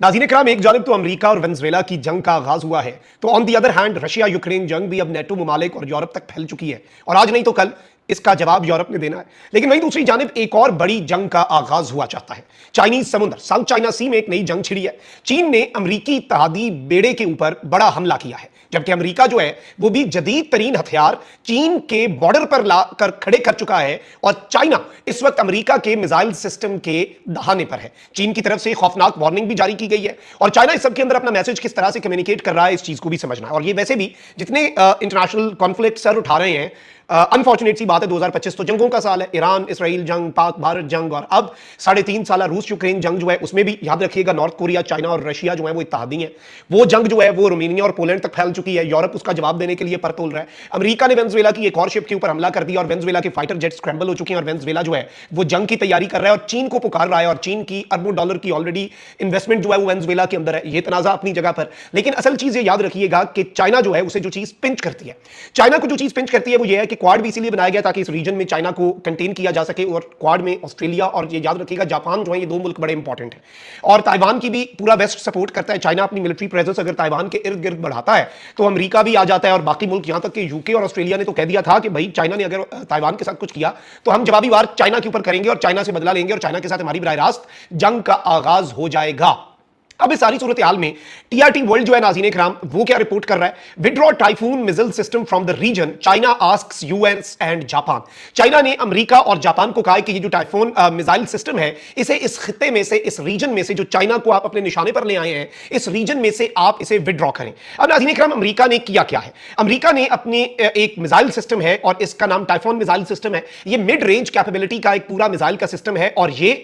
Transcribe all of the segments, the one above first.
नाज़रीन इकराम, एक जानिब तो अमेरिका और वेनेजुएला की जंग का आगाज हुआ है, तो on the other hand Russia Ukraine जंग भी अब नेटो ममालिक और यूरोप तक फैल चुकी है और आज नहीं तो कल इसका जवाब यूरोप ने देना है। लेकिन वहीं दूसरी जानिब एक और बड़ी जंग का आगाज हुआ चाहता है। चाइनीज समुद्र साउथ चाइना सी में एक नई जंग छिड़ी है। चीन ने अमरीकी इत्तेहादी बेड़े के ऊपर बड़ा हमला किया है, जबकि अमेरिका जो है वो भी जदीद तरीन हथियार चीन के बॉर्डर पर लाकर खड़े कर चुका है और चाइना इस वक्त अमेरिका के मिसाइल सिस्टम के दहाने पर है। चीन की तरफ से खौफनाक वार्निंग भी जारी की गई है और चाइना इस सब के अंदर अपना मैसेज किस तरह से कम्युनिकेट कर रहा है, इस चीज को भी समझना है। और ये वैसे भी जितने इंटरनेशनल कॉन्फ्लिक्ट सर उठा रहे हैं, अनफॉर्चुनेट सी बात है 2025 तो जंगों का साल है। ईरान इसराइल जंग, पाक भारत जंग और अब 3.5 साल रूस यूक्रेन जंग जो है उसमें भी याद रखिएगा नॉर्थ कोरिया चाइना और रशिया जो है वो इत्तेहादी हैं। वो जंग जो है वो रोमानिया और पोलैंड तक फैल चुकी है। यूरोप उसका जवाब देने के लिए पर तोल रहा है। अमेरिका ने वेनेजुएला की एक और शिप के ऊपर हमला कर दिया और वेनेजुएला के फाइटर जेट स्क्रैम्बल हो चुके हैं और वेनेजुएला जो है वो जंग की तैयारी कर रहा है और चीन को पुकार रहा है और चीन की अरबों डॉलर की ऑलरेडी इन्वेस्टमेंट जो है वो वेनेजुएला के अंदर है। ये तनाजा अपनी जगह पर, लेकिन असल चीज ये याद रखिएगा कि चाइना जो है उसे जो चीज पिंच करती है, चाइना को जो चीज पिंच करती है वो ये है कि क्वाड भी इसीलिए बनाया ताकि इस रीजन में चाइना को कंटेन किया जा सके और क्वाड में ऑस्ट्रेलिया और ये याद रखिएगा जापान जो है ये दो मुल्क बड़े इंपॉर्टेंट हैं और ताइवान की भी पूरा वेस्ट सपोर्ट करता है। चाइना अपनी मिलिट्री प्रेजेंस अगर ताइवान के इर्द गिर्द बढ़ाता है तो अमेरिका भी आ जाता है और बाकी मुल्क यहां तक कि यूके और ऑस्ट्रेलिया ने तो कह दिया था कि भाई चाइना ने अगर ताइवान के साथ कुछ किया तो हम जवाबी वार चाइना के ऊपर करेंगे और चाइना से बदला लेंगे और चाइना के साथ हमारी बराह रास्त जंग का आगाज हो जाएगा। अब इस सारी सूरत हाल में टीआरटी वर्ल्ड जो है नाज़रीन इकराम वो क्या रिपोर्ट कर रहा है, withdraw typhoon missile system from the region, China asks US and Japan. China ने अमेरिका और जापान को कहा कि ये जो टाइफून मिसाइल सिस्टम है इसे इस खित्ते में से, इस रीजन में से जो चाइना को आप अपने निशाने पर ले आए हैं, इस रीजन में से आप इसे विड्रॉ करें। अब नाज़रीन इकराम अमेरिका ने किया क्या है, अमेरिका ने अपने एक मिसाइल सिस्टम है और इसका नाम टाइफून मिसाइल सिस्टम है। ये मिड रेंज कैपेबिलिटी का एक पूरा मिसाइल का सिस्टम है और ये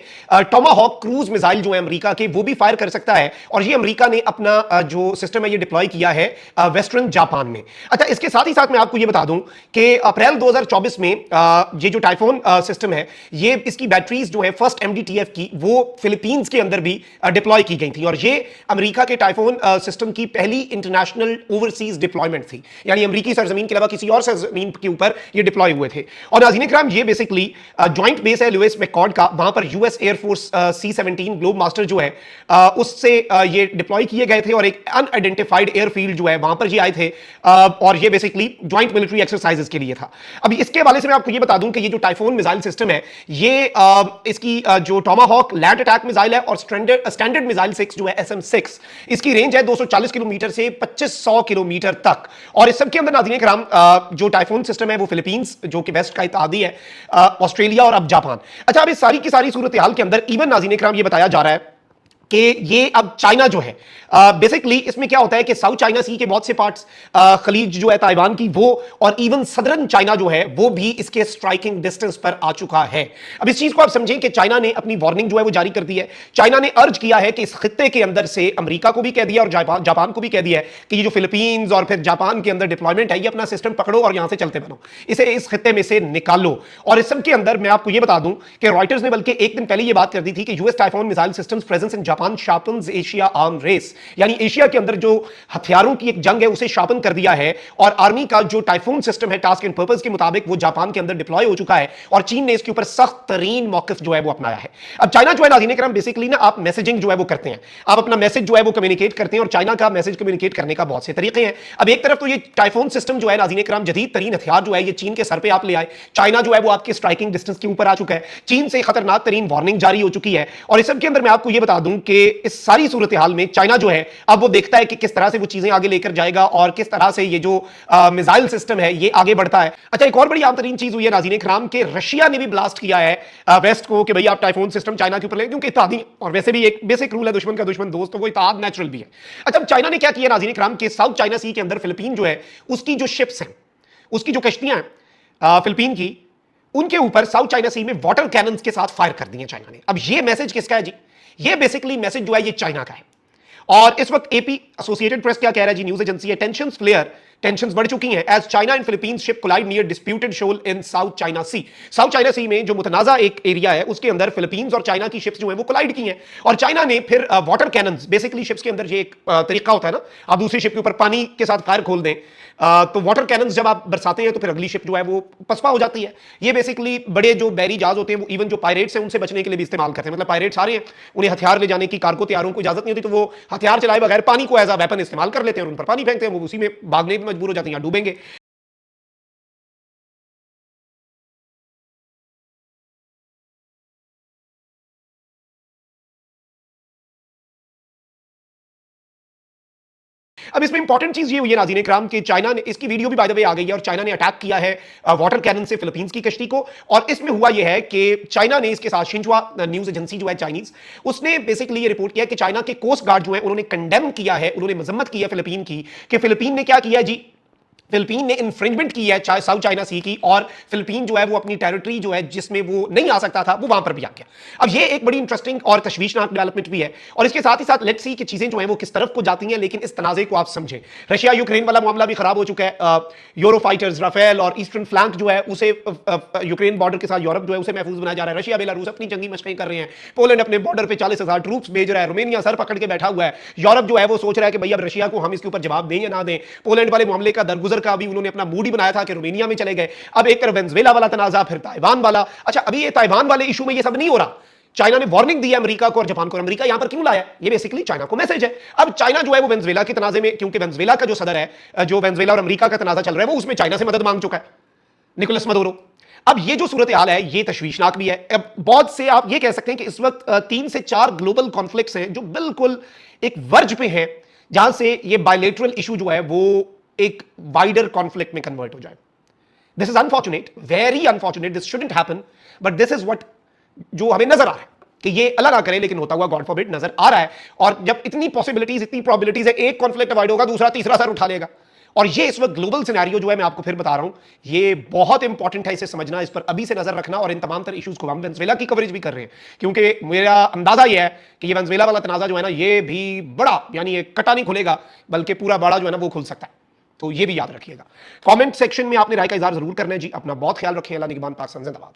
टोमाहॉक क्रूज मिसाइल जो है अमेरिका के वो भी फायर कर सकता है और ये अमेरिका ने अपना जो सिस्टम है ये डिप्लॉय किया है वेस्टर्न जापान में। अच्छा, इसके साथ ही साथ मैं आपको ये बता दूं कि अप्रैल 2024 में ये जो टाइफून सिस्टम है ये इसकी बैटरीज जो है फर्स्ट एमडीटीएफ की वो फिलीपींस के अंदर भी डिप्लॉय की गई थी और ये अमेरिका के टाइफून सिस्टम की पहली इंटरनेशनल ओवरसीज डिप्लॉयमेंट थी, यानी अमेरिकी सरजमीन के अलावा किसी और सरजमीन के ऊपर ये डिप्लॉय हुए थे। और नाज़रीन इकराम ये बेसिकली ज्वाइंट बेस है लुइस मैककॉर्ड का, वहां पर US air force C-17 globe master जो है उससे ये डिप्लॉय किए गए थे और एक अनआइडेंटिफाइड एयरफील्ड जो है वहां पर ये आए थे और ये बेसिकली ज्वाइंट मिलिट्री एक्सरसाइजेस के लिए था। अभी इसके हवाले से मैं आपको ये बता दूं कि ये जो टाइफून मिसाइल सिस्टम है ये इसकी जो टोमाहॉक लैंड अटैक मिसाइल है और स्टैंडर्ड मिसाइल 6 जो है SM-6, इसकी रेंज है 240 किलोमीटर से 2500 किलोमीटर तक। और इस सब के अंदर नाज़रीन इकराम जो टाइफून सिस्टम है वो फिलीपींस जो कि वेस्ट का इत्तेहादी है, ऑस्ट्रेलिया और अब जापान। अच्छा, अब इस सारी की सारी सूरत हाल के अंदर इवन नाज़रीन इकराम ये बताया जा रहा है कि ये अब चाइना जो है बेसिकली इसमें क्या होता है कि साउथ चाइना सी के बहुत से पार्ट्स, खलीज जो है ताइवान की वो और इवन सदर्न चाइना जो है वो भी इसके स्ट्राइकिंग डिस्टेंस पर आ चुका है। अब इस चीज को आप समझें कि चाइना ने अपनी वार्निंग जो है वो जारी कर दी है। चाइना ने अर्ज किया है कि इस खित्ते के अंदर से अमेरिका को भी कह दिया और जापान को भी कह दिया है कि ये जो फिलीपींस और फिर जापान के अंदर डिप्लॉयमेंट है ये अपना सिस्टम पकड़ो और यहां से चलते बनो, इसे इस खित्ते में से निकालो। और इस सब के अंदर मैं आपको ये बता दूं कि रॉयटर्स ने बल्कि एक दिन पहले ये बात कर दी थी कि US typhoon missile systems presence in Japan sharpens Asia arm race, यानी एशिया के अंदर जो हथियारों की एक जंग है उसे शार्पन कर दिया है और आर्मी का जो टाइफून सिस्टम है टास्क एंड पर्पस के मुताबिक वो जापान के अंदर डिप्लॉय हो चुका है और चीन ने इसके ऊपर सख्त तरीन मौकिफ जो है वो अपनाया है। अब चाइना जो है नाज़रीन इकराम बेसिकली ना आप मैसेजिंग जो है वो करते हैं, आप अपना मैसेज जो है वो कम्युनिकेट करते हैं और चाइना का मैसेज कम्युनिकेट करने का बहुत से तरीके हैं। अब एक तरफ तो ये टाइफून सिस्टम जो है नाज़रीन इकराम जदीद तरीन हथियार जो है ये चीन के सर पे आप ले आए, चाइना जो है वो आपके स्ट्राइकिंग डिस्टेंस के ऊपर आ चुका है, चीन से खतरनाक तरीन वार्निंग जारी हो चुकी है और इस सब के अंदर मैं आपको ये बता दूं कि इस सारी सूरत हाल में चाइना जो है अब वो देखता है कि किस तरह से वो चीजें आगे लेकर जाएगा और किस तरह से ये जो मिसाइल सिस्टम है ये आगे बढ़ता है। अच्छा, एक और बड़ी आम तरीन चीज हुई है नाज़रीन इकराम के रशिया ने भी ब्लास्ट किया है वेस्ट को कि भाई आप टाइफून सिस्टम चाइना के ऊपर ले, क्योंकि इत्तेहादी और वैसे भी एक बेसिक रूल है दुश्मन का दुश्मन दोस्त, तो वो इत्तेहाद नेचुरल भी है। अच्छा, अब चाइना ने क्या किया नाज़रीन इकराम के साउथ चाइना सी के अंदर फिलीपीन जो है उसकी जो शिप्स हैं, उसकी जो कश्तियां हैं फिलीपीन की, उनके ऊपर साउथ चाइना सी में वाटर कैनन के साथ फायर कर दिए चाइना ने। अब ये मैसेज किसका है जी, ये बेसिकली मैसेज जो है ये चाइना का है। और इस वक्त एपी एसोसिएटेड प्रेस क्या कह रहा है जी, न्यूज एजेंसी है, टेंशंस फ्लेयर टेंशंस बढ़ चुकी हैं as China and Philippines ship collide near disputed shoal in South China Sea. South China Sea में जो मुतनाजा एक एरिया है उसके अंदर फिलीपींस और चाइना की शिप्स जो है वो कोलाइड की हैं और चाइना ने फिर वाटर कैनन्स, बेसिकली शिप्स के अंदर ये एक तरीका होता है ना, आप दूसरी शिप के ऊपर पानी के साथ फायर खोल दें, तो वाटर कैनन्स जब आप बरसाते हैं तो फिर अगली शिप जो है वो पसपा हो जाती है। ये बेसिकली बड़े जो बैरी जहाज होते हैं वो इवन जो पायरेट्स हैं उनसे बचने के लिए भी इस्तेमाल करते हैं। मतलब पायरेट्स आ रहे हैं, उन्हें हथियार ले जाने की कार्गो तैयारों को इजाजत नहीं होती, तो वो हथियार चलाए बगैर पानी को एज अ वेपन इस्तेमाल कर लेते हैं और उन पर पानी फेंकते हैं, वो उसी में भागने में मजबूर हो जाते हैं या डूबेंगे। अब इसमें इंपॉर्टेंट चीज ये हुई है नाज़रीन इकराम कि चाइना ने, इसकी वीडियो भी बाय द वे आ गई है और चाइना ने अटैक किया है वाटर कैनन से फिलीपींस की कश्ती को। और इसमें हुआ यह है कि चाइना ने इसके साथ शिंजुआ न्यूज एजेंसी जो है चाइनीज, उसने बेसिकली ये रिपोर्ट किया कि चाइना के कोस्ट गार्ड जो है उन्होंने कंडेम किया है, उन्होंने मजम्मत की है फिलीपीन की कि फिलीपीन ने क्या किया जी, फिलीपीन ने इन्फ्रिंजमेंट की है साउथ चाइना सी की और फिलीपीन जो है वो अपनी टेरिटरी जो है जिसमें वो नहीं आ सकता था वो वहां पर भी आ गया। अब ये एक बड़ी इंटरेस्टिंग और तशवीशनाक डेवलपमेंट भी है और इसके साथ ही साथ लेट्स सी कि चीजें जो है वो किस तरफ को जाती हैं, लेकिन इस तनाजे को आप समझें। रशिया यूक्रेन वाला मामला भी खराब हो चुका है, यूरो फाइटर्स राफेल और ईस्टर्न फ्लैंक जो है उसे यूक्रेन बॉर्डर के साथ यूरोप जो है उसे महफूज बनाया जा रहा है। रशिया बेलारूस अपनी जंगी मशकें कर रहे हैं, पोलैंड अपने बॉर्डर पर 40,000 ट्रूप्स भेज रहा है, रोमेनिया सर पकड़ के बैठा हुआ है, यूरोप जो है वो सोच रहा है कि भाई अब रशिया को हम इसके ऊपर जवाब दें या ना दें। पोलैंड वाले मामले का दरगुजर का भी उन्होंने अपना मूड ही बनाया था कि रोमेनिया में चले गए। अब एक तरफ वेनेजुएला वाला तनाजा, फिर ताइवान वाला। अच्छा, अभी ये ताइवान वाले इशू में ये सब नहीं हो रहा, चाइना ने वार्निंग दी है अमेरिका को और जापान को। अमेरिका यहां पर क्यों लाया, ये बेसिकली चाइना को मैसेज है। अब चाइना जो है वो वेनेजुएला के तनाजे में, क्योंकि वेनेजुएला का जो सदर है, जो वेनेजुएला और अमेरिका का तनाजा चल रहा है वो उसमें चाइना से मदद मांग चुका है, निकोलस मदुरो। अब ये जो सूरत हाल है ये तशवीशनाक भी है। अब बहुत से आप ये कह सकते हैं कि इस वक्त 3 से 4 ग्लोबल कॉन्फ्लिक्ट्स हैं जो बिल्कुल एक वर्ज पे हैं जहां से ये बायलेटरल इशू जो है वो एक वाइडर कॉन्फ्लिक्ट में कन्वर्ट हो जाए। This is unfortunate, very unfortunate, this shouldn't happen, but this is what जो हमें नजर आ रहा है कि ये अल्लाह ना करे लेकिन होता हुआ गॉड फॉरबिड नजर आ रहा है। और जब इतनी पॉसिबिलिटीज, इतनी प्रोबेबिलिटीज है, एक कॉन्फ्लिक्ट अवॉइड होगा, दूसरा तीसरा सर उठा लेगा। और ये इस वक्त ग्लोबल सिनेरियो जो है मैं आपको फिर बता रहा हूं, ये बहुत इंपॉर्टेंट है, इसे समझना, इस पर अभी से नजर रखना। और इन तमाम तर इश्यूज को हम वेनेजुएला की कवरेज भी कर रहे हैं क्योंकि मेरा अंदाजा ये है कि ये वेनेजुएला वाला तनाजा जो है ना ये भी बड़ा, यानी ये कटा नहीं खुलेगा बल्कि पूरा बड़ा जो है ना वो खुल सकता है। तो ये भी याद रखिएगा। कमेंट सेक्शन में आपने राय का इजहार जरूर करना है जी। अपना बहुत ख्याल रखें। अल्लाह निगहबान, पाक जिंदाबाद।